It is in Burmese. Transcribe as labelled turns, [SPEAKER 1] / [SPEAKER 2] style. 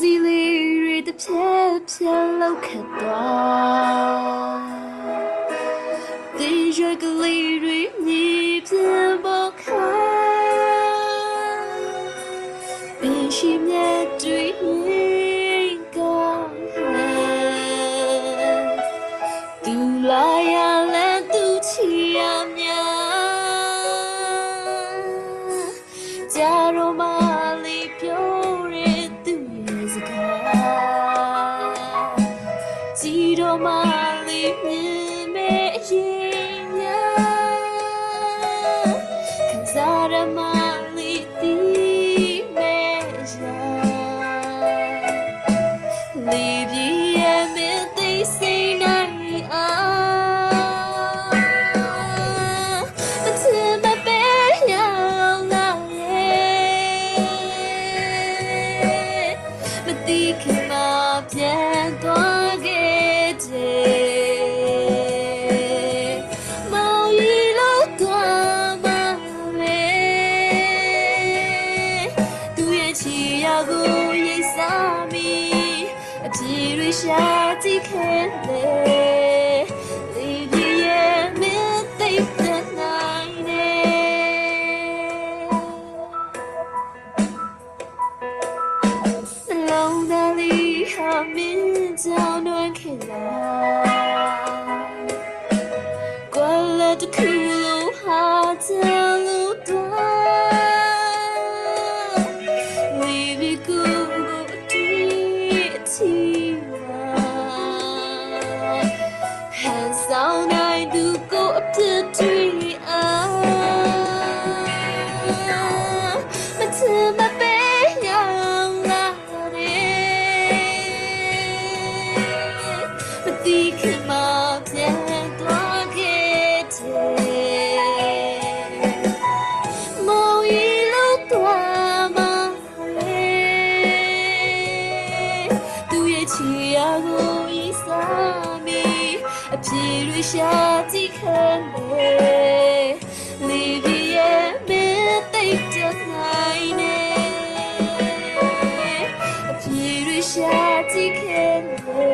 [SPEAKER 1] လေးတွေတစ်ဖြက်ဖြက်လောက်ခတ်သွားဒီရွက်ကလေးတွေမြေပြပေါ်ခါပင်ရှိမြတ်တွေကောင်းသူလာရလဲသူချီရမြကြတော့မလေးပြောတဲ့သူရဲ့စကားကြည်တော့မလေးမြင်မဲ့အရင်များခံစားရမလေးဒီမဲ့ရာလေးပြည့်ရဲ့မင်းသိစိတ်နိုင်အောင်မချင်မပဲရောက်လာရဲ့မတိခင်မပြန်သွားခဲ့တဲ့မောင်ရီလို့သွားမှာပဲသူရဲ့ချီရကိုရိတ်စားမိအပြေတွေရှာကြည့်ခဲ့လေလေးပြည့်ရဲ့မင်းသိတဲ့နိုင်နေနှလုံးသားလေးဟာမင်းကြောင့်တွင်ခင်လာကွာလက်တစ်ခုလုံးဟာကြောင့်လို့တော့လေးပြည့်ကိုဆောင်နိုင်သူကိုအဖြစ်တွေ့အောင်မချင်မပဲရောက်လာတယ်မတိခင်မပြန်သွားခဲ့တယ်မောင်ရီလို့သွားမှာလေသူရဲ့ချီရကိုဤစားမိအပြေတွေရှာကြည့်ခဲ့လေလေးပြည့်ရဲ့မင်းသိတဲ့နိုင်နေအပြေတွေရှာကြည့်ခဲ့လေ